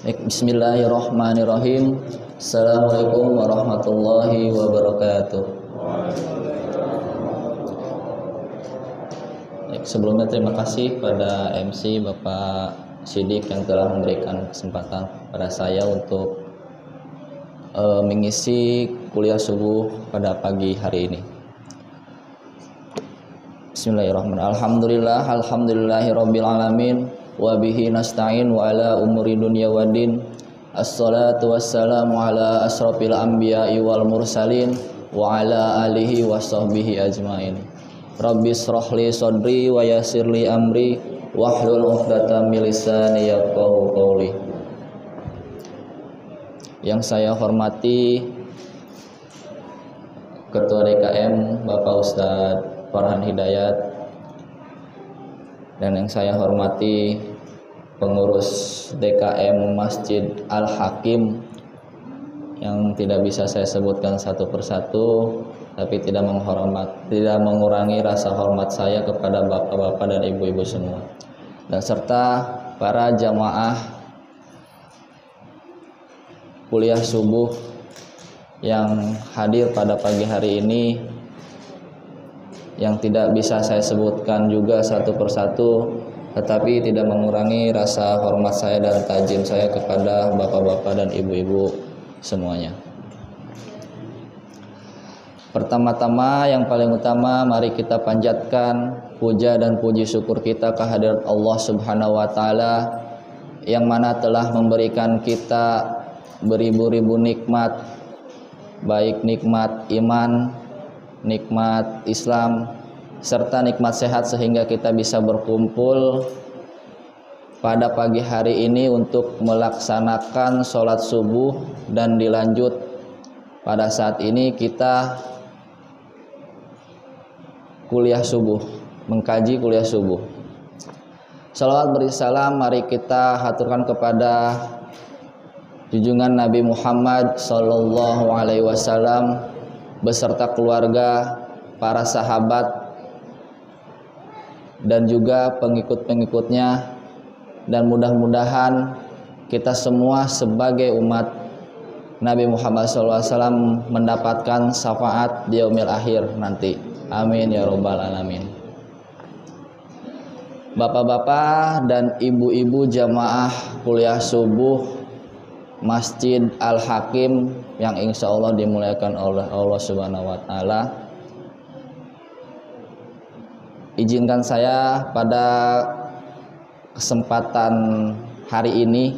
Bismillahirrahmanirrahim. Assalamualaikum warahmatullahi wabarakatuh. Sebelumnya terima kasih pada MC Bapak Sidik yang telah memberikan kesempatan pada saya untuk mengisi kuliah subuh pada pagi hari ini. Bismillahirrahmanirrahim. Alhamdulillahirabbil alamin. Wa bihi nasta'in wa ala umuri dunya waddin. Assalatu wassalamu ala asrofil anbiya'i wal mursalin wa ala alihi wa sahbihi ajmain. Rabbi shrahli sadri wa yassirli amri wahlul 'uqdatam min lisani yafqahu qawli. Yang saya hormati Ketua DKM Bapak Ustadz Farhan Hidayat, dan yang saya hormati pengurus DKM Masjid Al-Hakim yang tidak bisa saya sebutkan satu persatu, tapi tidak mengurangi rasa hormat saya kepada bapak-bapak dan ibu-ibu semua, dan serta para jamaah kuliah subuh yang hadir pada pagi hari ini, yang tidak bisa saya sebutkan juga satu persatu, tetapi tidak mengurangi rasa hormat saya dan tajim saya kepada bapak-bapak dan ibu-ibu semuanya. Pertama-tama, yang paling utama, mari kita panjatkan puja dan puji syukur kita kehadirat Allah Subhanahu wa Ta'ala, yang mana telah memberikan kita beribu-ribu nikmat, baik nikmat iman, nikmat Islam, serta nikmat sehat, sehingga kita bisa berkumpul pada pagi hari ini untuk melaksanakan sholat subuh, dan dilanjut pada saat ini kita kuliah subuh, mengkaji kuliah subuh. Salawat berisalam mari kita haturkan kepada junjungan Nabi Muhammad sallallahu alaihi wasallam beserta keluarga, para sahabat, dan juga pengikut-pengikutnya, dan mudah-mudahan kita semua sebagai umat Nabi Muhammad SAW mendapatkan syafaat di yaumil akhir nanti. Amin ya robbal alamin. Bapak-bapak dan ibu-ibu jamaah kuliah subuh Masjid Al-Hakim yang insya Allah dimuliakan oleh Allah Subhanahu wa Ta'ala, izinkan saya pada kesempatan hari ini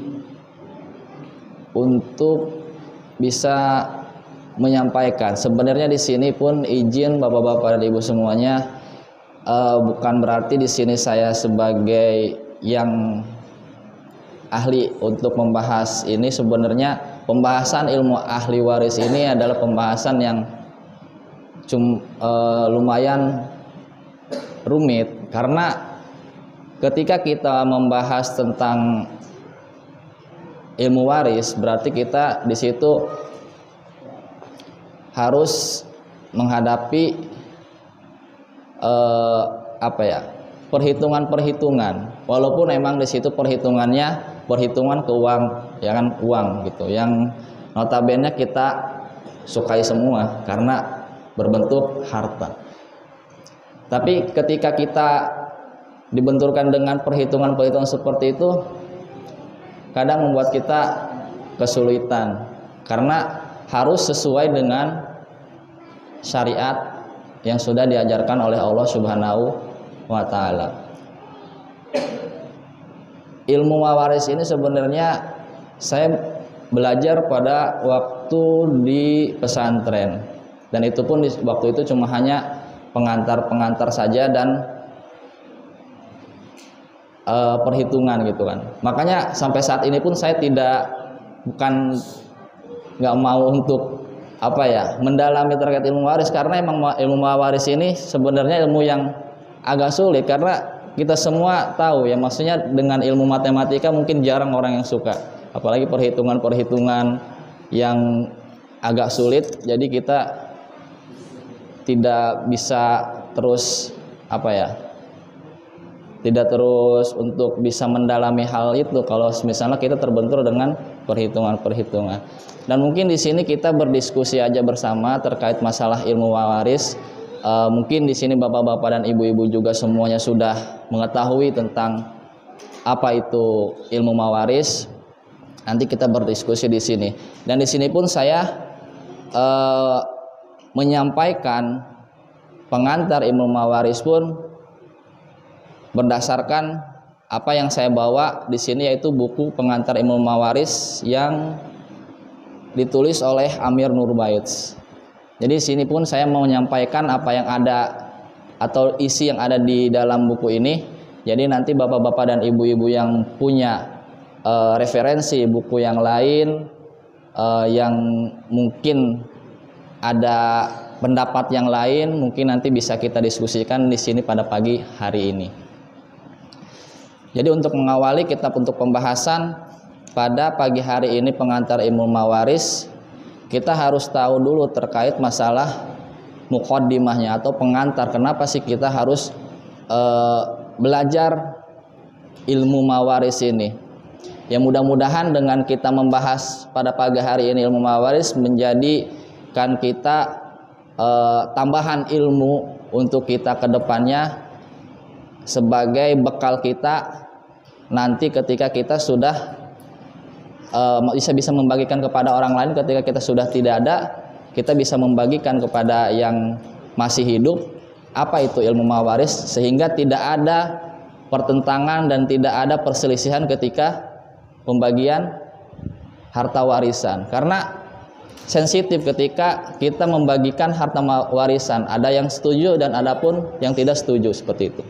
untuk bisa menyampaikan. Sebenarnya di sini pun izin bapak-bapak dan ibu semuanya, bukan berarti di sini saya sebagai yang ahli untuk membahas ini. Sebenarnya pembahasan ilmu ahli waris ini adalah pembahasan yang lumayan rumit, karena ketika kita membahas tentang ilmu waris, berarti kita di situ harus menghadapi perhitungan-perhitungan, walaupun emang di situ perhitungannya perhitungan ke uang, ya kan, uang gitu, yang notabene kita sukai semua karena berbentuk harta. Tapi ketika kita dibenturkan dengan perhitungan-perhitungan seperti itu, kadang membuat kita kesulitan, karena harus sesuai dengan syariat yang sudah diajarkan oleh Allah Subhanahu wa Ta'ala. Ilmu waris ini sebenarnya saya belajar pada waktu di pesantren, dan itu pun di waktu itu cuma hanya pengantar saja dan perhitungan gitu kan. Makanya sampai saat ini pun saya nggak mau untuk mendalami terkait ilmu waris, karena emang ilmu waris ini sebenarnya ilmu yang agak sulit, karena kita semua tahu ya, maksudnya dengan ilmu matematika mungkin jarang orang yang suka, apalagi perhitungan-perhitungan yang agak sulit. Jadi kita tidak bisa terus tidak terus untuk bisa mendalami hal itu kalau misalnya kita terbentur dengan perhitungan-perhitungan. Dan mungkin di sini kita berdiskusi aja bersama terkait masalah ilmu waris. Mungkin di sini bapak-bapak dan ibu-ibu juga semuanya sudah mengetahui tentang apa itu ilmu mawaris. Nanti kita berdiskusi di sini. Dan di sini pun saya menyampaikan pengantar ilmu mawaris pun berdasarkan apa yang saya bawa di sini, yaitu buku pengantar ilmu mawaris yang ditulis oleh Amir Nurbaitz. Jadi sini pun saya mau menyampaikan apa yang ada atau isi yang ada di dalam buku ini. Jadi nanti bapak-bapak dan ibu-ibu yang punya referensi buku yang lain, yang mungkin ada pendapat yang lain, mungkin nanti bisa kita diskusikan di sini pada pagi hari ini. Jadi untuk mengawali kitab untuk pembahasan pada pagi hari ini pengantar ilmu mawaris, kita harus tahu dulu terkait masalah muqaddimahnya atau pengantar. Kenapa sih kita harus belajar ilmu mawaris ini? Ya mudah-mudahan dengan kita membahas pada pagi hari ini ilmu mawaris menjadikan kita tambahan ilmu untuk kita ke depannya sebagai bekal kita nanti ketika kita sudah bisa membagikan kepada orang lain. Ketika kita sudah tidak ada, kita bisa membagikan kepada yang masih hidup apa itu ilmu mawaris, sehingga tidak ada pertentangan dan tidak ada perselisihan ketika pembagian harta warisan. Karena sensitif ketika kita membagikan harta warisan, ada yang setuju dan ada pun yang tidak setuju, seperti itu.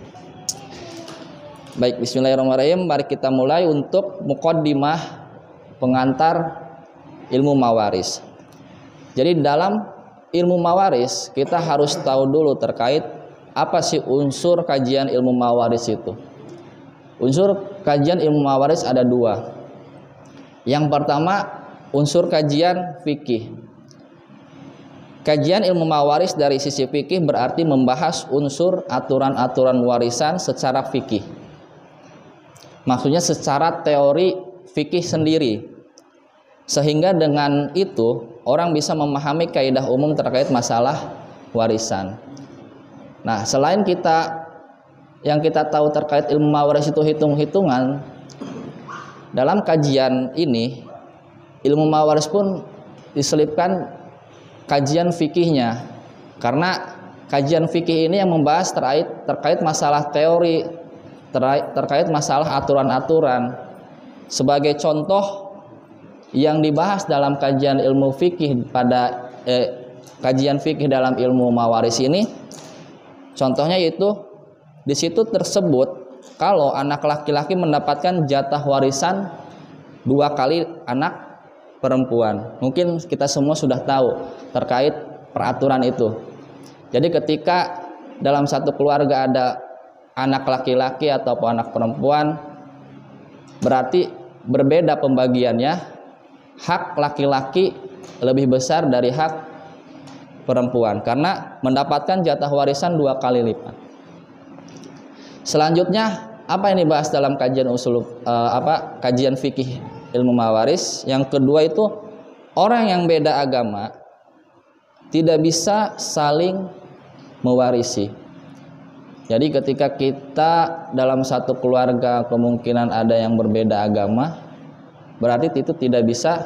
Baik, bismillahirrahmanirrahim. Mari kita mulai untuk muqaddimah pengantar ilmu mawaris. Jadi dalam ilmu mawaris kita harus tahu dulu terkait apa sih unsur kajian ilmu mawaris itu. Unsur kajian ilmu mawaris ada dua. Yang pertama, unsur kajian fikih. Kajian ilmu mawaris dari sisi fikih berarti membahas unsur aturan-aturan warisan secara fikih. Maksudnya secara teori fikih sendiri. Sehingga dengan itu orang bisa memahami kaidah umum terkait masalah warisan. Nah, selain yang kita tahu terkait ilmu mawaris itu hitung-hitungan, dalam kajian ini ilmu mawaris pun diselipkan kajian fikihnya. Karena kajian fikih ini yang membahas terkait masalah teori, terkait masalah aturan-aturan. Sebagai contoh yang dibahas dalam kajian ilmu fikih pada kajian fikih dalam ilmu mawaris ini, contohnya yaitu di situ tersebut kalau anak laki-laki mendapatkan jatah warisan 2 kali anak perempuan. Mungkin kita semua sudah tahu terkait peraturan itu. Jadi ketika dalam satu keluarga ada anak laki-laki ataupun anak perempuan, berarti berbeda pembagiannya. Hak laki-laki lebih besar dari hak perempuan karena mendapatkan jatah warisan 2 kali lipat. Selanjutnya apa yang dibahas dalam kajian kajian fikih ilmu mawaris? Yang kedua itu orang yang beda agama tidak bisa saling mewarisi. Jadi ketika kita dalam satu keluarga kemungkinan ada yang berbeda agama, berarti itu tidak bisa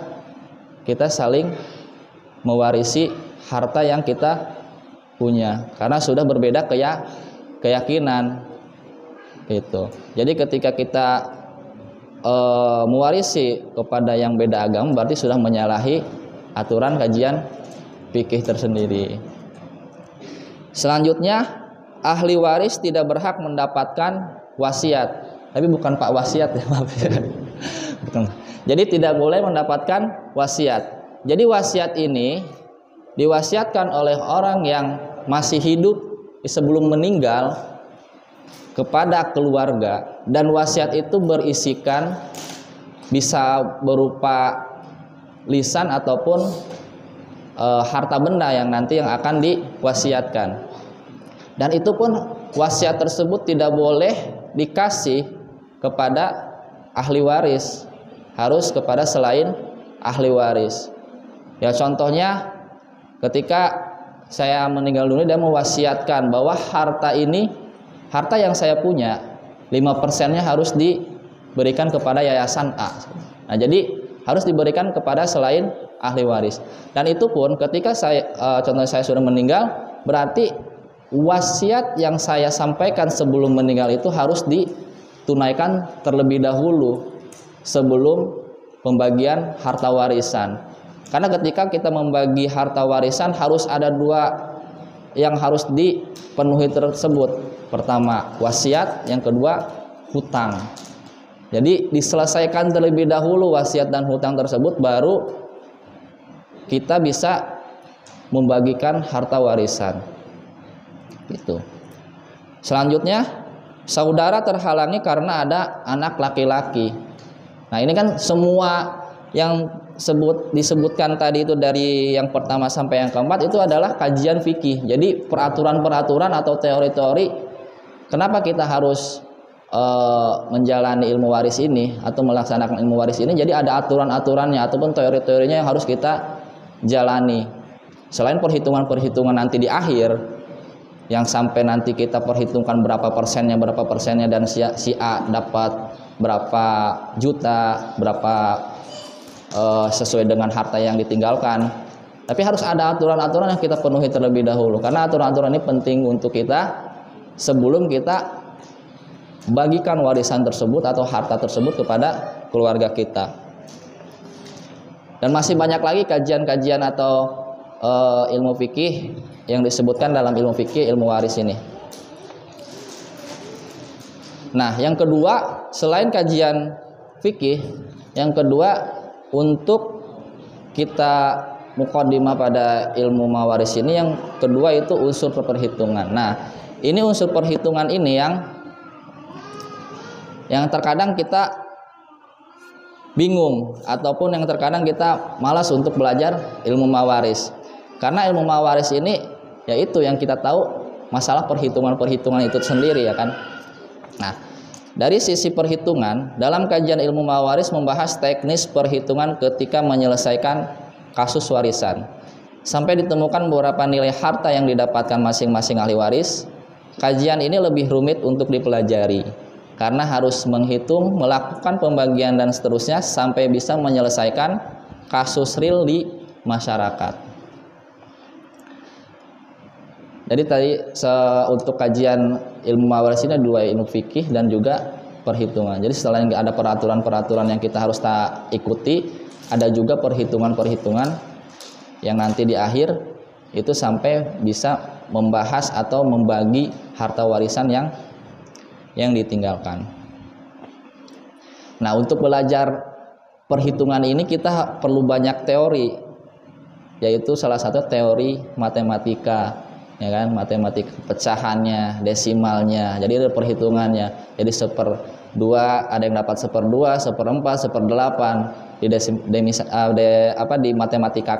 kita saling mewarisi harta yang kita punya karena sudah berbeda keyakinan itu. Jadi ketika kita mewarisi kepada yang beda agama berarti sudah menyalahi aturan kajian fikih tersendiri. Selanjutnya, ahli waris tidak berhak mendapatkan wasiat. Tapi bukan Pak wasiat ya, maaf ya. Bukan. Jadi tidak boleh mendapatkan wasiat. Jadi wasiat ini diwasiatkan oleh orang yang masih hidup sebelum meninggal kepada keluarga, dan wasiat itu berisikan bisa berupa lisan ataupun harta benda yang nanti yang akan diwasiatkan. Dan itu pun wasiat tersebut tidak boleh dikasih kepada ahli waris, harus kepada selain ahli waris. Ya contohnya ketika saya meninggal dunia, dia mewasiatkan bahwa harta ini, harta yang saya punya 5%-nya harus diberikan kepada yayasan A. Nah, jadi harus diberikan kepada selain ahli waris. Dan itu pun ketika saya contohnya saya sudah meninggal, berarti wasiat yang saya sampaikan sebelum meninggal itu harus ditunaikan terlebih dahulu sebelum pembagian harta warisan. Karena ketika kita membagi harta warisan harus ada dua yang harus dipenuhi tersebut. Pertama wasiat, yang kedua hutang. Jadi diselesaikan terlebih dahulu wasiat dan hutang tersebut, baru kita bisa membagikan harta warisan. Gitu. Selanjutnya, saudara terhalangi karena ada anak laki-laki. Nah, ini kan semua yang disebutkan tadi itu dari yang pertama sampai yang keempat itu adalah kajian fikih. Jadi peraturan-peraturan atau teori-teori kenapa kita harus menjalani ilmu waris ini atau melaksanakan ilmu waris ini. Jadi ada aturan-aturannya ataupun teori-teorinya yang harus kita jalani. Selain perhitungan-perhitungan nanti di akhir yang sampai nanti kita perhitungkan berapa persennya dan si A dapat berapa juta, berapa sesuai dengan harta yang ditinggalkan. Tapi harus ada aturan-aturan yang kita penuhi terlebih dahulu, karena aturan-aturan ini penting untuk kita sebelum kita bagikan warisan tersebut atau harta tersebut kepada keluarga kita. Dan masih banyak lagi kajian-kajian atau ilmu fikih yang disebutkan dalam ilmu fikih, ilmu waris ini. Nah, yang kedua, selain kajian fikih, yang kedua untuk kita muqaddimah pada ilmu mawaris ini, yang kedua itu unsur perhitungan. Nah, ini unsur perhitungan ini yang terkadang kita bingung ataupun yang terkadang kita malas untuk belajar ilmu mawaris. Karena ilmu mawaris ini yaitu yang kita tahu masalah perhitungan-perhitungan itu sendiri, ya kan. Nah, dari sisi perhitungan, dalam kajian ilmu mawaris membahas teknis perhitungan ketika menyelesaikan kasus warisan. Sampai ditemukan beberapa nilai harta yang didapatkan masing-masing ahli waris. Kajian ini lebih rumit untuk dipelajari karena harus menghitung, melakukan pembagian dan seterusnya sampai bisa menyelesaikan kasus real di masyarakat. Jadi tadi untuk kajian ilmu mawaris ini dua, ilmu fikih dan juga perhitungan. Jadi selain ada peraturan-peraturan yang kita harus ikuti, ada juga perhitungan-perhitungan yang nanti di akhir itu sampai bisa membahas atau membagi harta warisan yang ditinggalkan. Nah, untuk belajar perhitungan ini kita perlu banyak teori, yaitu salah satu teori matematika, ya kan, matematika pecahannya, desimalnya. Jadi ada perhitungannya. Jadi 1/2 ada yang dapat 1/2, 1/4, 1/8. Dimatematika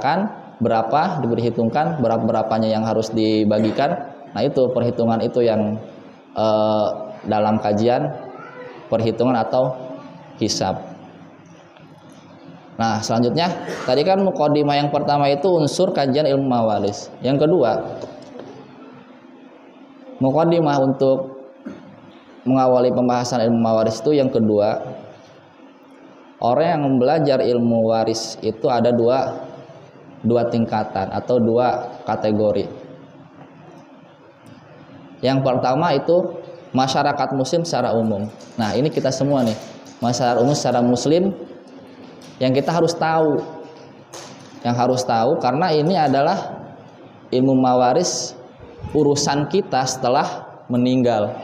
berapa diperhitungkan, berapanya yang harus dibagikan. Nah, itu perhitungan itu yang dalam kajian perhitungan atau hisab. Nah, selanjutnya tadi kan muqaddimah yang pertama itu unsur kajian ilmu mawaris. Yang kedua, muqaddimah untuk mengawali pembahasan ilmu mawaris itu yang kedua, orang yang belajar ilmu waris itu ada dua tingkatan atau dua kategori. Yang pertama itu masyarakat muslim secara umum. Nah, ini kita semua nih, masyarakat umum secara muslim yang kita harus tahu. Yang harus tahu karena ini adalah ilmu mawaris urusan kita setelah meninggal.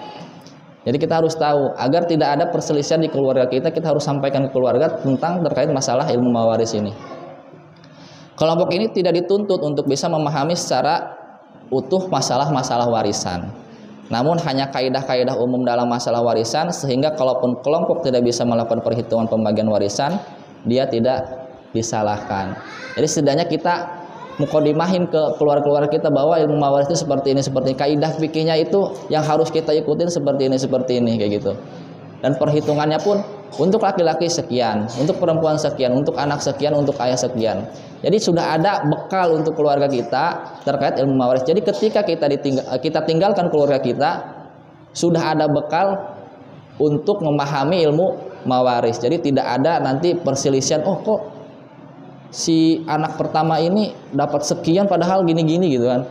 Jadi kita harus tahu agar tidak ada perselisihan di keluarga kita harus sampaikan ke keluarga tentang terkait masalah ilmu mawaris ini. Kelompok ini tidak dituntut untuk bisa memahami secara utuh masalah-masalah warisan. Namun hanya kaidah-kaidah umum dalam masalah warisan, sehingga kalaupun kelompok tidak bisa melakukan perhitungan pembagian warisan, dia tidak disalahkan. Jadi setidaknya kita mukodimahin ke keluarga-keluarga kita bahwa ilmu mawaris itu seperti ini, kaidah fikihnya itu yang harus kita ikutin seperti ini kayak gitu. Dan perhitungannya pun untuk laki-laki sekian, untuk perempuan sekian, untuk anak sekian, untuk ayah sekian. Jadi sudah ada bekal untuk keluarga kita terkait ilmu mawaris. Jadi ketika kita tinggalkan keluarga kita, sudah ada bekal untuk memahami ilmu mawaris. Jadi tidak ada nanti perselisihan, oh kok si anak pertama ini dapat sekian padahal gini-gini gitu kan.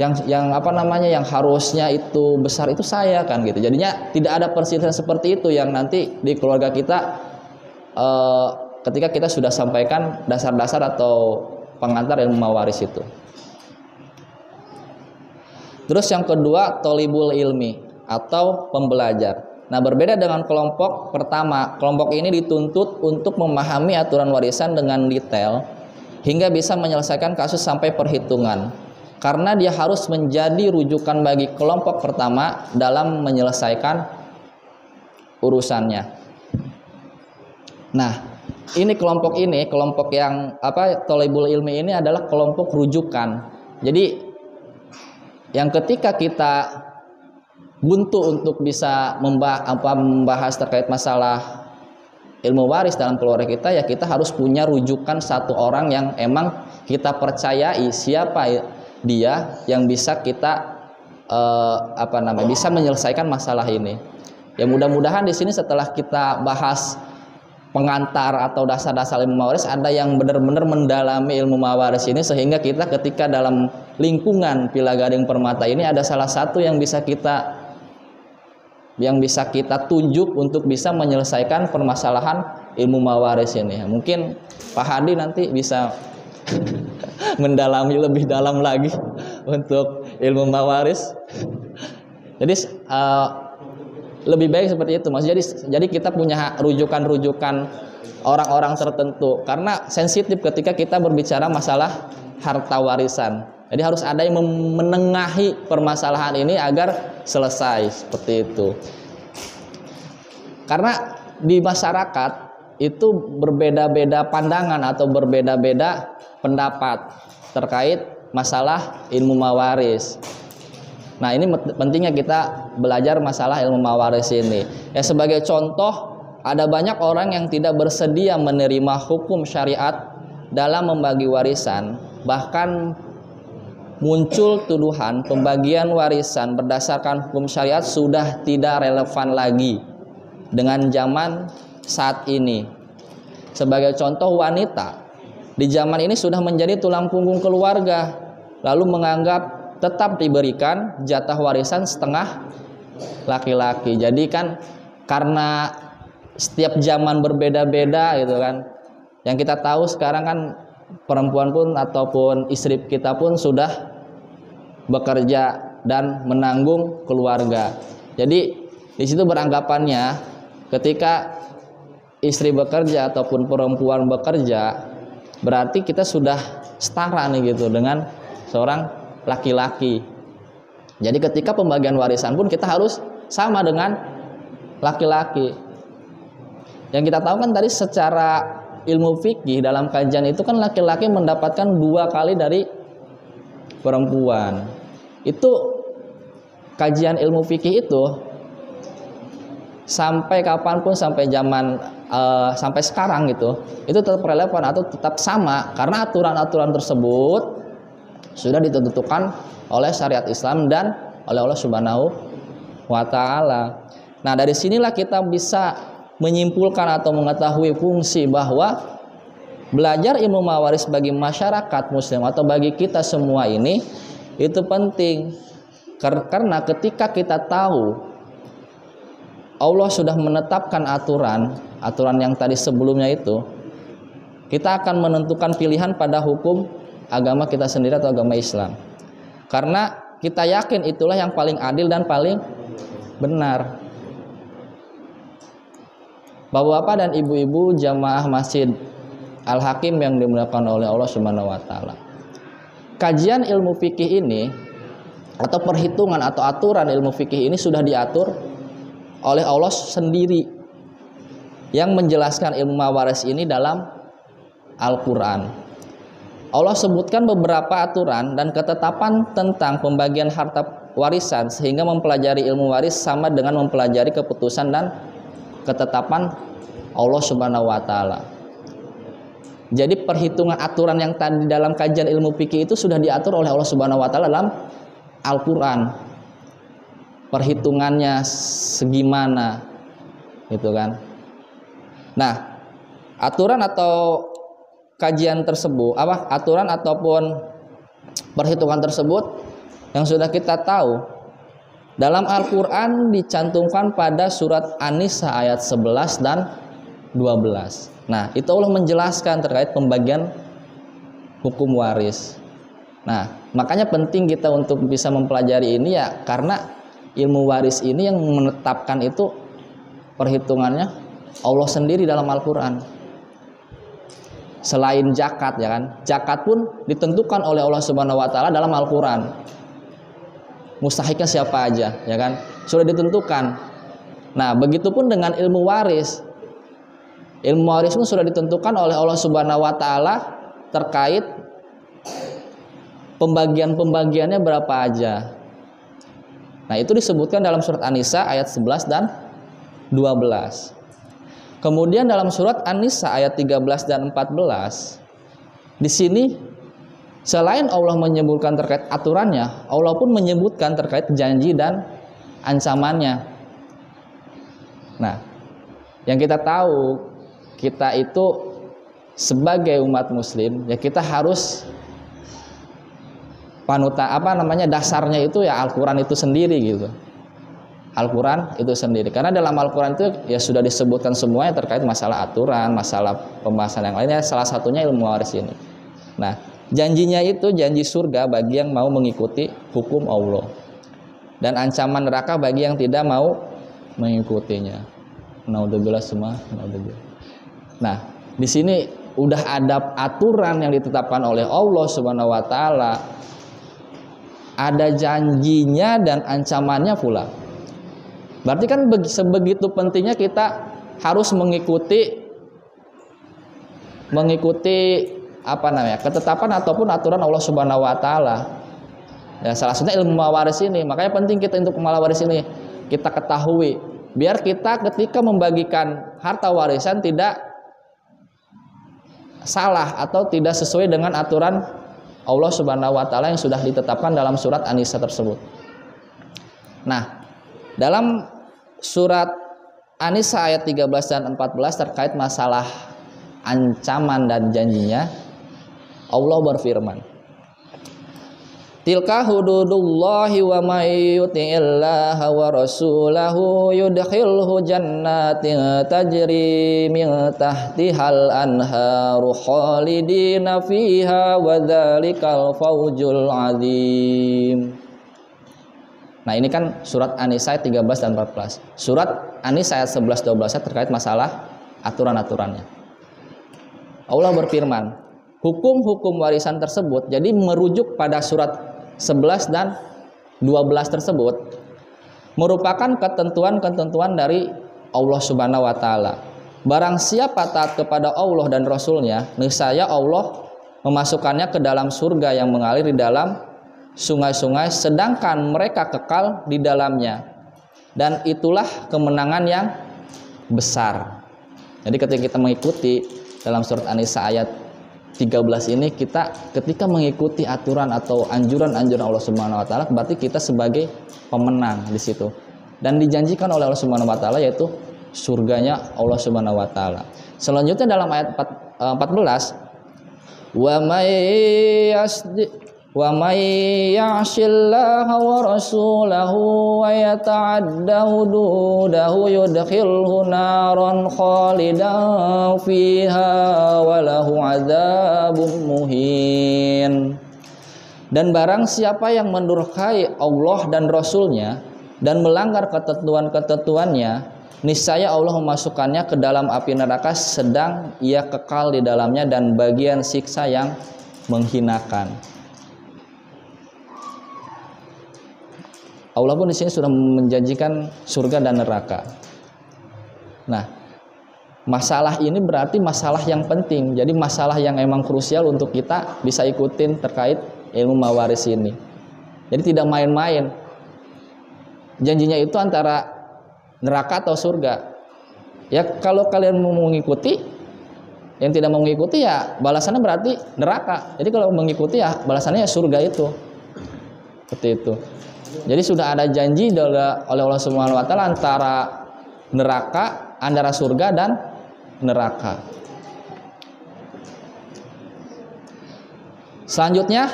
Yang harusnya itu besar itu saya kan gitu. Jadinya tidak ada perselisihan seperti itu yang nanti di keluarga kita ketika kita sudah sampaikan dasar-dasar atau pengantar ilmu mawaris itu. Terus yang kedua, tolibul ilmi atau pembelajar. Nah, berbeda dengan kelompok pertama, kelompok ini dituntut untuk memahami aturan warisan dengan detail hingga bisa menyelesaikan kasus sampai perhitungan. Karena dia harus menjadi rujukan bagi kelompok pertama dalam menyelesaikan urusannya. Nah, ini kelompok yang tolibul ilmi ini adalah kelompok rujukan. Jadi yang ketika kita buntu untuk bisa membahas terkait masalah ilmu waris dalam keluarga kita, ya kita harus punya rujukan satu orang yang emang kita percayai siapa dia yang bisa kita bisa menyelesaikan masalah ini. Ya mudah-mudahan di sini setelah kita bahas pengantar atau dasar-dasar ilmu mawaris, ada yang benar-benar mendalami ilmu mawaris ini sehingga kita ketika dalam lingkungan Pila Gading Permata ini ada salah satu yang bisa kita tunjuk untuk bisa menyelesaikan permasalahan ilmu mawaris ini. Mungkin Pak Hadi nanti bisa mendalami lebih dalam lagi untuk ilmu mawaris. Jadi lebih baik seperti itu, Mas. Jadi kita punya rujukan-rujukan orang-orang tertentu karena sensitif ketika kita berbicara masalah harta warisan. Jadi harus ada yang menengahi permasalahan ini agar selesai seperti itu. Karena di masyarakat itu berbeda-beda pandangan atau berbeda-beda pendapat terkait masalah ilmu mawaris. Nah, ini pentingnya kita belajar masalah ilmu mawaris ini. Ya, sebagai contoh, ada banyak orang yang tidak bersedia menerima hukum syariat dalam membagi warisan. Bahkan muncul tuduhan pembagian warisan berdasarkan hukum syariat sudah tidak relevan lagi dengan zaman saat ini. Sebagai contoh, wanita di zaman ini sudah menjadi tulang punggung keluarga, lalu menganggap tetap diberikan jatah warisan setengah laki-laki. Jadi kan karena setiap zaman berbeda-beda gitu kan. Yang kita tahu sekarang kan perempuan pun ataupun istri kita pun sudah bekerja dan menanggung keluarga. Jadi di situ beranggapannya ketika istri bekerja ataupun perempuan bekerja berarti kita sudah setara nih gitu dengan seorang laki-laki. Jadi ketika pembagian warisan pun kita harus sama dengan laki-laki. Yang kita tahu kan tadi secara ilmu fikih dalam kajian itu kan laki-laki mendapatkan 2 kali dari perempuan. Itu kajian ilmu fikih itu sampai kapanpun, sampai zaman sampai sekarang gitu, itu tetap relevan atau tetap sama karena aturan-aturan tersebut sudah ditentukan oleh syariat Islam dan oleh Allah Subhanahu wa Ta'ala. Nah, dari sinilah kita bisa menyimpulkan atau mengetahui fungsi bahwa belajar ilmu mawaris bagi masyarakat muslim atau bagi kita semua ini itu penting. Karena ketika kita tahu Allah sudah menetapkan aturan yang tadi sebelumnya itu, kita akan menentukan pilihan pada hukum agama kita sendiri atau agama Islam. Karena kita yakin itulah yang paling adil dan paling benar. Bapak-bapak dan ibu-ibu jamaah Masjid Al-Hakim yang dimuliakan oleh Allah Subhanahu wa Ta'ala. Kajian ilmu fikih ini atau perhitungan atau aturan ilmu fikih ini sudah diatur oleh Allah sendiri yang menjelaskan ilmu mawaris ini dalam Al-Quran. Allah sebutkan beberapa aturan dan ketetapan tentang pembagian harta warisan, sehingga mempelajari ilmu waris sama dengan mempelajari keputusan dan ketetapan Allah Subhanahu wa taala. Jadi perhitungan aturan yang tadi dalam kajian ilmu fikih itu sudah diatur oleh Allah Subhanahu wa taala dalam Al-Qur'an. Perhitungannya segimana gitu kan. Nah, aturan atau kajian tersebut, aturan ataupun perhitungan tersebut yang sudah kita tahu dalam Al-Quran dicantumkan pada surat An-Nisa ayat 11 dan 12. Nah, itu Allah menjelaskan terkait pembagian hukum waris. Nah, makanya penting kita untuk bisa mempelajari ini ya, karena ilmu waris ini yang menetapkan itu perhitungannya Allah sendiri dalam Al-Quran. Selain zakat ya kan, zakat pun ditentukan oleh Allah Subhanahu wa taala dalam Al-Qur'an. Mustahiknya siapa aja ya kan, sudah ditentukan. Nah, begitupun dengan ilmu waris. Ilmu waris pun sudah ditentukan oleh Allah Subhanahu wa taala terkait pembagiannya berapa aja. Nah, itu disebutkan dalam surat An-Nisa ayat 11 dan 12. Kemudian dalam surat An-Nisa ayat 13 dan 14, di sini selain Allah menyebutkan terkait aturannya, Allah pun menyebutkan terkait janji dan ancamannya. Nah, yang kita tahu, kita itu sebagai umat muslim ya, kita harus dasarnya itu ya Al-Quran itu sendiri gitu. Al-Quran itu sendiri, karena dalam Al-Quran itu ya sudah disebutkan semuanya terkait masalah aturan, masalah pembahasan yang lainnya, salah satunya ilmu waris ini. Nah, janjinya itu janji surga bagi yang mau mengikuti hukum Allah, dan ancaman neraka bagi yang tidak mau mengikutinya. Naudzubillah semua, naudzubillah. Nah, di sini udah ada aturan yang ditetapkan oleh Allah Subhanahu wa taala, ada janjinya dan ancamannya pula. Berarti kan sebegitu pentingnya kita harus mengikuti ketetapan ataupun aturan Allah Subhanahu wa taala. Ya, salah satunya ilmu waris ini. Makanya penting kita untuk ilmu waris ini kita ketahui, biar kita ketika membagikan harta warisan tidak salah atau tidak sesuai dengan aturan Allah Subhanahu wa taala yang sudah ditetapkan dalam surat An-Nisa tersebut. Nah, dalam surat An-Nisa ayat 13 dan 14 terkait masalah ancaman dan janjinya, Allah berfirman, tilka hududullahi wa may yuti'illaha wa rasulahu yudkhilhu jannatin tajri min tahtihal anharu khalidina fiha wa dzalikal fawzul azim. Nah, ini kan surat An-Nisa ayat 13 dan 14. Surat An-Nisa ayat 11 12 terkait masalah aturan-aturannya. Allah berfirman, hukum-hukum warisan tersebut jadi merujuk pada surat 11 dan 12 tersebut merupakan ketentuan-ketentuan dari Allah Subhanahu wa taala. Barang siapa taat kepada Allah dan Rasulnya, niscaya Allah memasukkannya ke dalam surga yang mengalir di dalam sungai-sungai, sedangkan mereka kekal di dalamnya, dan itulah kemenangan yang besar. Jadi ketika kita mengikuti dalam surat An-Nisa ayat 13 ini, kita ketika mengikuti aturan atau anjuran-anjuran Allah Subhanahu wa taala, berarti kita sebagai pemenang di situ, dan dijanjikan oleh Allah Subhanahu wa taala yaitu surganya Allah Subhanahu wa taala. Selanjutnya dalam ayat 14, wa may ya'shillaha wa rasulahu wa yata'adda hududahu yudkhilhu naran khalidan fiha wa lahu 'adzabun muhin. Dan barang siapa yang mendurhakai Allah dan Rasulnya dan melanggar ketentuan-ketentuannya, niscaya Allah memasukkannya ke dalam api neraka sedang ia kekal di dalamnya, dan bagian siksa yang menghinakan. Allah pun di sini sudah menjanjikan surga dan neraka. Nah, masalah ini berarti masalah yang penting. Jadi masalah yang emang krusial untuk kita bisa ikutin terkait ilmu mawaris ini. Jadi tidak main-main. Janjinya itu antara neraka atau surga. Ya kalau kalian mau mengikuti, yang tidak mau mengikuti ya balasannya berarti neraka. Jadi kalau mengikuti ya balasannya ya surga itu. Seperti itu. Jadi sudah ada janji oleh Allah Subhanahu wa taala antara surga dan neraka. Selanjutnya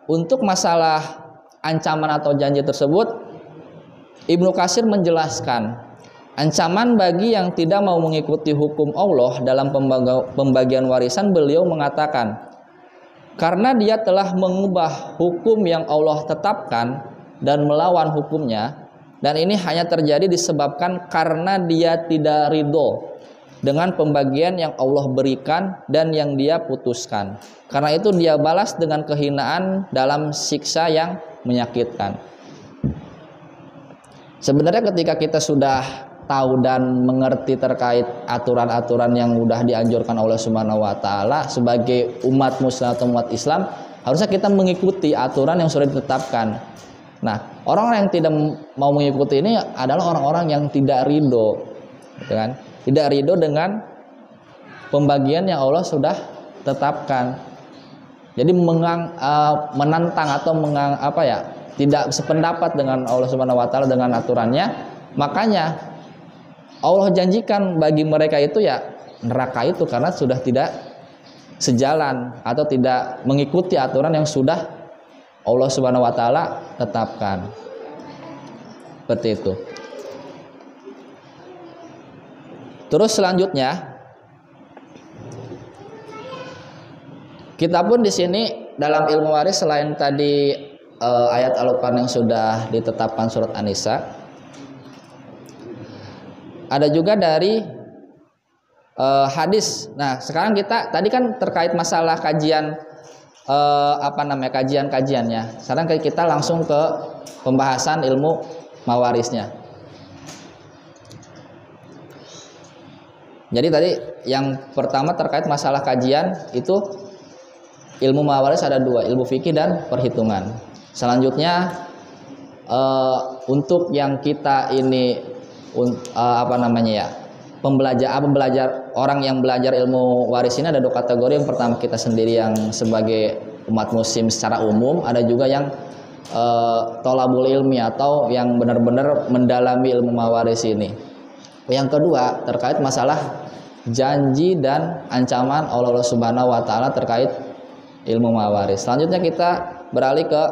untuk masalah ancaman atau janji tersebut, Ibnu Katsir menjelaskan ancaman bagi yang tidak mau mengikuti hukum Allah dalam pembagian warisan. Beliau mengatakan, karena dia telah mengubah hukum yang Allah tetapkan dan melawan hukumnya, dan ini hanya terjadi disebabkan karena dia tidak ridho dengan pembagian yang Allah berikan dan yang dia putuskan. Karena itu dia balas dengan kehinaan dalam siksa yang menyakitkan. Sebenarnya ketika kita sudah tahu dan mengerti terkait aturan-aturan yang sudah dianjurkan oleh Subhanahu wa taala sebagai umat muslim atau umat Islam, harusnya kita mengikuti aturan yang sudah ditetapkan. Nah, orang-orang yang tidak mau mengikuti ini adalah orang-orang yang tidak ridho, gitu kan? Tidak ridho dengan pembagian yang Allah sudah tetapkan. Jadi menantang atau tidak sependapat dengan Allah Subhanahu wa taala dengan aturannya. Makanya Allah janjikan bagi mereka itu ya neraka itu, karena sudah tidak sejalan atau tidak mengikuti aturan yang sudah Allah Subhanahu wa taala tetapkan. Seperti itu. Terus selanjutnya kita pun di sini dalam ilmu waris selain tadi ayat Al-Qur'an yang sudah ditetapkan surat An-Nisa, ada juga dari hadis. Nah, sekarang kita tadi kan terkait masalah kajian kajian-kajiannya. Sekarang kita langsung ke pembahasan ilmu mawarisnya. Jadi tadi yang pertama terkait masalah kajian itu ilmu mawaris ada dua, ilmu fikih dan perhitungan. Selanjutnya untuk yang kita ini pembelajar orang yang belajar ilmu waris ini ada dua kategori. Yang pertama kita sendiri yang sebagai umat muslim secara umum, ada juga yang tolabul ilmi atau yang benar-benar mendalami ilmu mawaris ini. Yang kedua terkait masalah janji dan ancaman Allah Subhanahu wa taala terkait ilmu mawaris. Selanjutnya kita beralih ke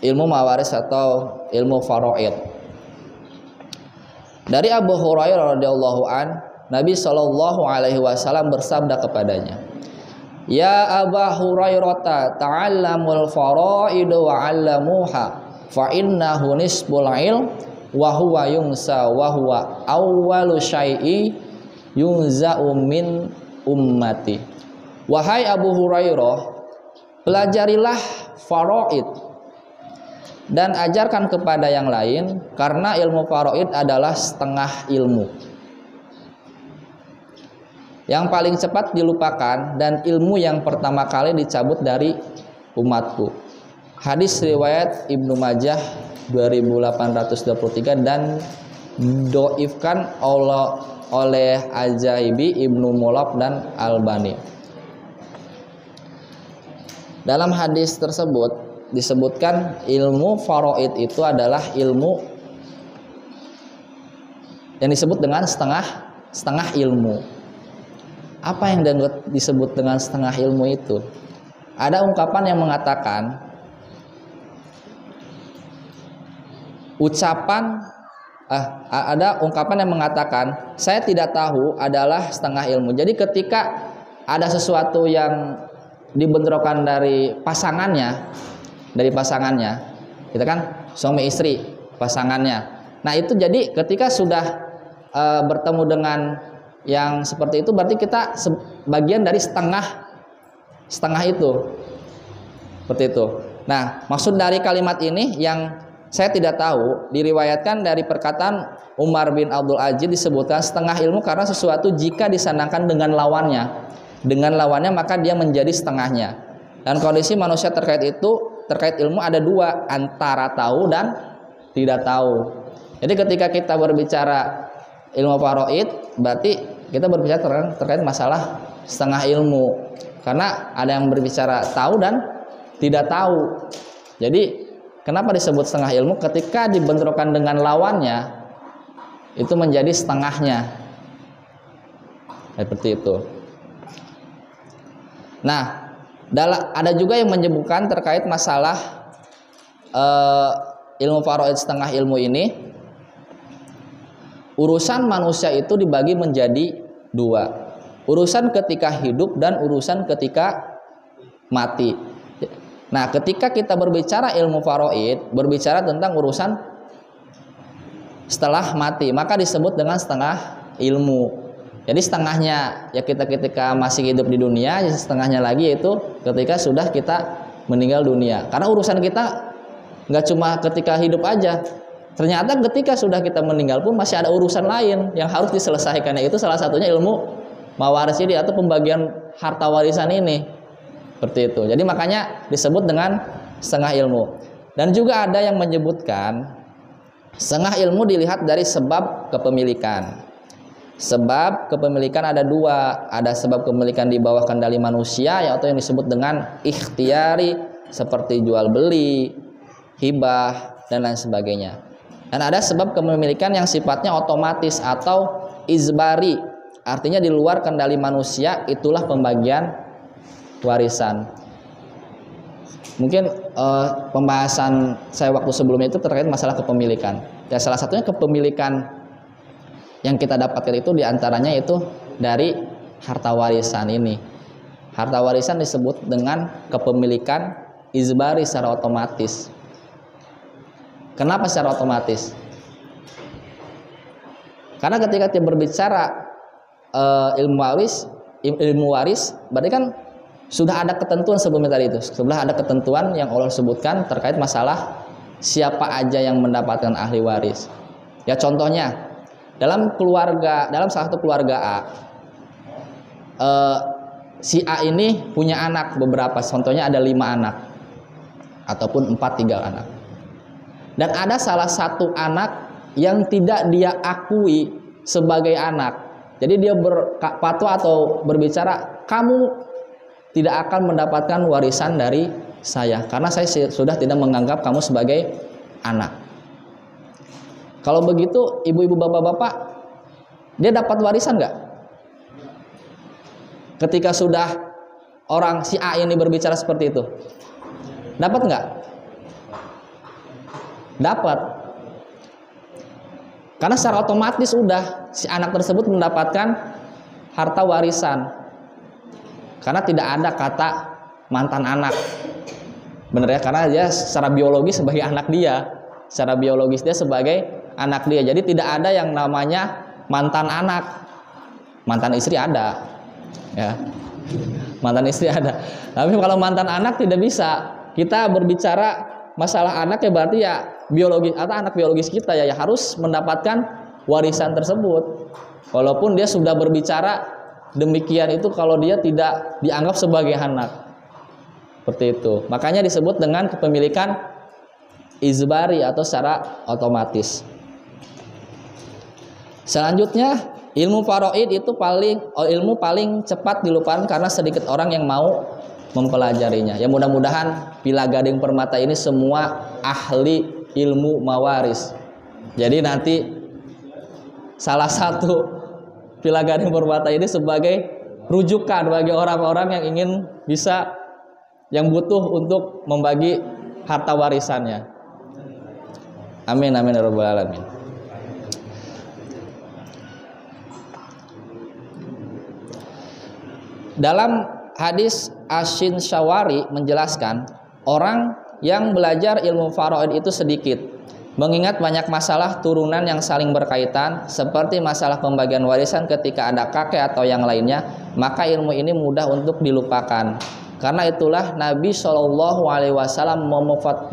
ilmu mawaris atau ilmu faraid. Dari Abu Hurairah radhiyallahu an, Nabi Shallallahu alaihi wasallam bersabda kepadanya, "Ya Abu Hurairah, ta'allamul faraid wa 'allamuha, fa innahu nisbul ilm wa huwa yunsa wa huwa awwalu syai'i yunza'u min ummati." Wahai Abu Hurairah, pelajarilah faraid dan ajarkan kepada yang lain, karena ilmu faraid adalah setengah ilmu. Yang paling cepat dilupakan dan ilmu yang pertama kali dicabut dari umatku. Hadis riwayat Ibnu Majah 2823 dan doifkan oleh Ajaibi, Ibnu Mulaq dan Albani. Dalam hadis tersebut disebutkan ilmu faraid itu adalah ilmu yang disebut dengan setengah ilmu. Apa yang disebut dengan setengah ilmu itu? Ada ungkapan yang mengatakan ada ungkapan yang mengatakan saya tidak tahu adalah setengah ilmu. Jadi ketika ada sesuatu yang dibentrokan dari pasangannya, kita kan suami istri pasangannya. Nah itu jadi ketika sudah bertemu dengan yang seperti itu, berarti kita bagian dari setengah itu, seperti itu. Nah maksud dari kalimat ini yang Saya tidak tahu, diriwayatkan dari perkataan Umar bin Abdul Aziz disebutkan setengah ilmu karena sesuatu jika disandangkan dengan lawannya. Dengan lawannya maka dia menjadi setengahnya. Dan kondisi manusia terkait ilmu ada dua, antara tahu dan tidak tahu. Jadi ketika kita berbicara ilmu faraid, berarti kita berbicara terkait masalah setengah ilmu. Karena ada yang berbicara tahu dan tidak tahu. Jadi kenapa disebut setengah ilmu? Ketika dibenturkan dengan lawannya, itu menjadi setengahnya. Seperti itu. Nah, ada juga yang menyebutkan terkait masalah ilmu faraid setengah ilmu ini. Urusan manusia itu dibagi menjadi dua. Urusan ketika hidup dan urusan ketika mati. Nah, ketika kita berbicara ilmu faraid, berbicara tentang urusan setelah mati, maka disebut dengan setengah ilmu. Jadi setengahnya ya kita ketika masih hidup di dunia, setengahnya lagi yaitu ketika sudah kita meninggal dunia. Karena urusan kita nggak cuma ketika hidup aja. Ternyata ketika sudah kita meninggal pun masih ada urusan lain yang harus diselesaikan, yaitu salah satunya ilmu mawaris ini atau pembagian harta warisan ini. Seperti itu. Jadi makanya disebut dengan setengah ilmu. Dan juga ada yang menyebutkan setengah ilmu dilihat dari sebab kepemilikan. Sebab kepemilikan ada dua. Ada sebab kepemilikan di bawah kendali manusia, yaitu yang disebut dengan ikhtiyari, seperti jual beli, hibah, dan lain sebagainya. Dan ada sebab kepemilikan yang sifatnya otomatis atau izbari, artinya di luar kendali manusia, itulah pembagian warisan. Mungkin pembahasan saya waktu sebelumnya itu terkait masalah kepemilikan. Ya, salah satunya kepemilikan yang kita dapatkan itu diantaranya itu dari harta warisan ini. Harta warisan disebut dengan kepemilikan izbari secara otomatis. Kenapa secara otomatis? Karena ketika kita berbicara ilmu waris, berarti kan sudah ada ketentuan sebelumnya tadi itu. Setelah ada ketentuan yang Allah sebutkan terkait masalah siapa aja yang mendapatkan ahli waris. Ya contohnya, dalam salah satu keluarga A, si A ini punya anak beberapa, contohnya ada 5 anak ataupun 3 anak. Dan ada salah satu anak yang tidak dia akui sebagai anak. Jadi dia berfatwa atau berbicara, kamu tidak akan mendapatkan warisan dari saya karena saya sudah tidak menganggap kamu sebagai anak. Kalau begitu, ibu-ibu, bapak-bapak, dia dapat warisan nggak? Ketika sudah orang si A ini berbicara seperti itu, dapat nggak? Dapat. Karena secara otomatis sudah si anak tersebut mendapatkan harta warisan. Karena tidak ada kata mantan anak. Benar ya, karena dia secara biologis sebagai anak dia. Secara biologis dia sebagai anak dia. Jadi tidak ada yang namanya mantan anak. Mantan istri ada. Ya. Mantan istri ada. Tapi kalau mantan anak tidak bisa. Kita berbicara masalah anak ya berarti ya biologis atau anak biologis kita ya harus mendapatkan warisan tersebut. Walaupun dia sudah berbicara demikian itu kalau dia tidak dianggap sebagai anak. Seperti itu. Makanya disebut dengan kepemilikan izbari atau secara otomatis. Selanjutnya, ilmu faraid itu ilmu paling cepat dilupakan karena sedikit orang yang mau mempelajarinya. Ya mudah-mudahan Pila Gading Permata ini semua ahli ilmu mawaris. Jadi nanti salah satu Pila Gading Permata ini sebagai rujukan bagi orang-orang yang ingin yang butuh untuk membagi harta warisannya. Amin amin ya rabbal alamin. Dalam hadis Ashin Syawari menjelaskan, orang yang belajar ilmu faraid itu sedikit, mengingat banyak masalah turunan yang saling berkaitan, seperti masalah pembagian warisan ketika ada kakek atau yang lainnya, maka ilmu ini mudah untuk dilupakan. Karena itulah Nabi Shallallahu Alaihi Wasallam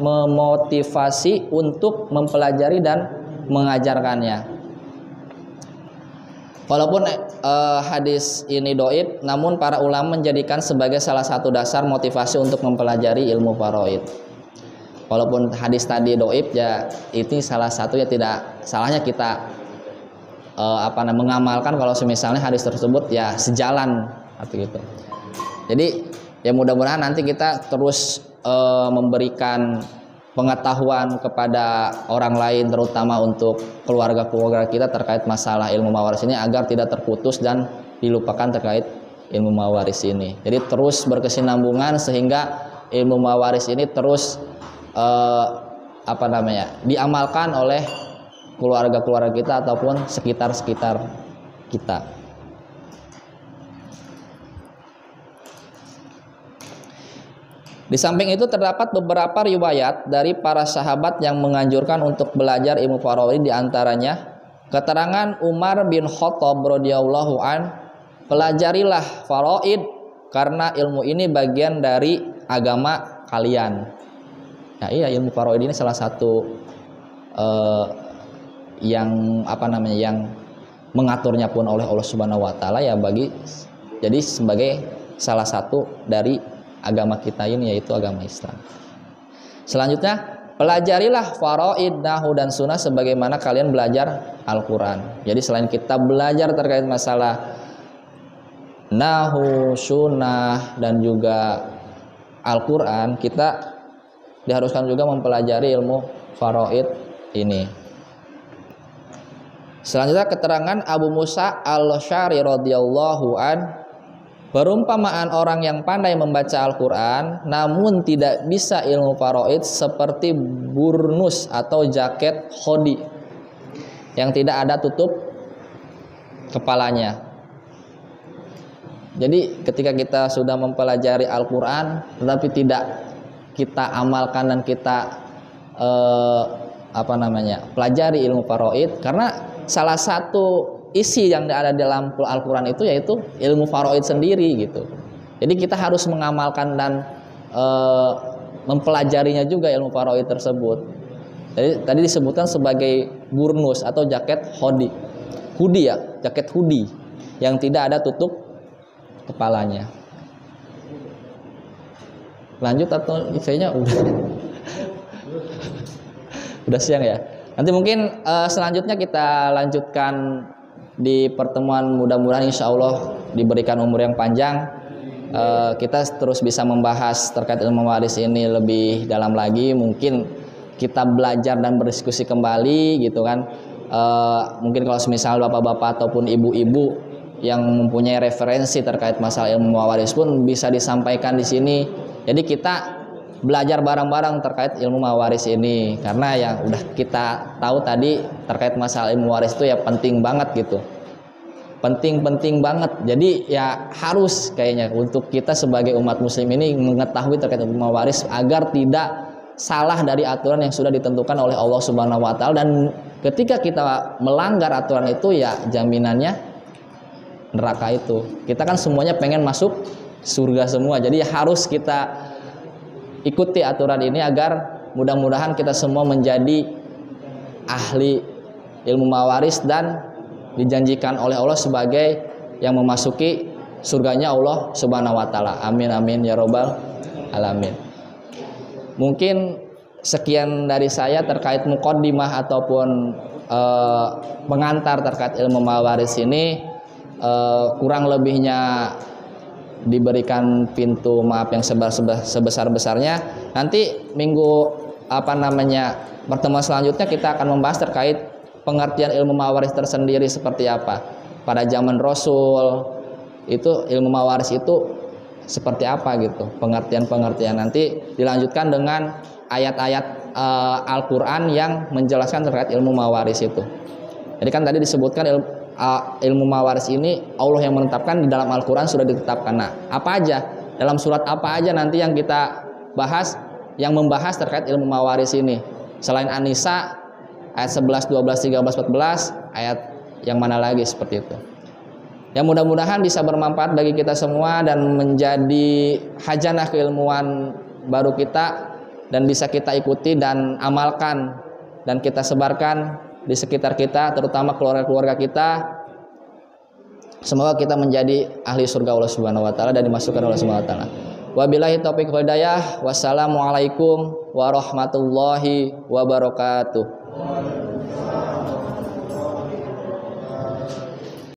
memotivasi untuk mempelajari dan mengajarkannya. Walaupun hadis ini doib, namun para ulama menjadikan sebagai salah satu dasar motivasi untuk mempelajari ilmu faraid. Walaupun hadis tadi doib, ya itu salah satu, ya tidak salahnya kita mengamalkan kalau misalnya hadis tersebut ya sejalan atau gitu. Jadi ya mudah-mudahan nanti kita terus memberikan pengetahuan kepada orang lain, terutama untuk keluarga-keluarga kita terkait masalah ilmu mawaris ini agar tidak terputus dan dilupakan terkait ilmu mawaris ini. Jadi terus berkesinambungan sehingga ilmu mawaris ini terus diamalkan oleh keluarga-keluarga kita ataupun sekitar-sekitar kita. Di samping itu terdapat beberapa riwayat dari para sahabat yang menganjurkan untuk belajar ilmu faraid, di antaranya keterangan Umar bin Khattab radhiyallahu an, pelajarilah faraid karena ilmu ini bagian dari agama kalian. Nah, iya, ilmu faraid ini salah satu yang mengaturnya pun oleh Allah Subhanahu wa taala, ya jadi sebagai salah satu dari agama kita ini, yaitu agama Islam. Selanjutnya, pelajarilah faraid, nahwu dan sunnah sebagaimana kalian belajar Al-Quran. Jadi selain kita belajar terkait masalah nahwu, sunnah dan juga Al-Quran, kita diharuskan juga mempelajari ilmu faraid ini. Selanjutnya keterangan Abu Musa Al-Asy'ari radhiyallahu an, perumpamaan orang yang pandai membaca Al-Quran namun tidak bisa ilmu faraid seperti burnus atau jaket khodi yang tidak ada tutup kepalanya. Jadi ketika kita sudah mempelajari Al-Quran tetapi tidak kita amalkan dan kita pelajari ilmu faraid, karena salah satu isi yang ada dalam Al-Quran itu yaitu ilmu faraid sendiri gitu. Jadi kita harus mengamalkan dan mempelajarinya juga ilmu faraid tersebut. Jadi tadi disebutkan sebagai burnus atau jaket hoodie ya, jaket hoodie yang tidak ada tutup kepalanya. Lanjut atau kayaknya udah siang ya. Nanti mungkin selanjutnya kita lanjutkan di pertemuan, mudah-mudahan insya Allah diberikan umur yang panjang, kita terus bisa membahas terkait ilmu waris ini lebih dalam lagi. Mungkin kita belajar dan berdiskusi kembali gitu kan. Mungkin kalau misal bapak-bapak ataupun ibu-ibu yang mempunyai referensi terkait masalah ilmu waris pun bisa disampaikan di sini. Jadi kita belajar bareng-bareng terkait ilmu mawaris ini, karena yang udah kita tahu tadi terkait masalah ilmu waris itu ya penting banget gitu, penting banget. Jadi ya harus kayaknya untuk kita sebagai umat muslim ini mengetahui terkait ilmu mawaris agar tidak salah dari aturan yang sudah ditentukan oleh Allah Subhanahu wa taala, dan ketika kita melanggar aturan itu ya jaminannya neraka itu. Kita kan semuanya pengen masuk surga semua, jadi harus kita ikuti aturan ini agar mudah-mudahan kita semua menjadi ahli ilmu mawaris dan dijanjikan oleh Allah sebagai yang memasuki surganya Allah Subhanahu wa taala. Amin amin ya robbal alamin. Mungkin sekian dari saya terkait muqaddimah ataupun pengantar terkait ilmu mawaris ini. Kurang lebihnya diberikan pintu maaf yang sebesar-besarnya. Nanti minggu pertemuan selanjutnya kita akan membahas terkait pengertian ilmu mawaris tersendiri seperti apa. Pada zaman Rasul itu ilmu mawaris itu seperti apa gitu, pengertian nanti dilanjutkan dengan ayat-ayat Al-Quran yang menjelaskan terkait ilmu mawaris itu. Jadi kan tadi disebutkan ilmu mawaris ini Allah yang menetapkan, di dalam Al-Quran sudah ditetapkan. Nah, apa aja, dalam surat apa aja nanti yang kita bahas, yang membahas terkait ilmu mawaris ini. Selain An-Nisa ayat 11, 12, 13, 14, ayat yang mana lagi seperti itu. Yang mudah-mudahan bisa bermanfaat bagi kita semua dan menjadi khajanah keilmuan baru kita dan bisa kita ikuti dan amalkan dan kita sebarkan di sekitar kita, terutama keluarga-keluarga kita. Semoga kita menjadi ahli surga Allah Subhanahu wa taala dan dimasukkan Allah Subhanahu wa taala. Wabillahi taufiq wal hidayah. Wassalamualaikum warahmatullahi wabarakatuh.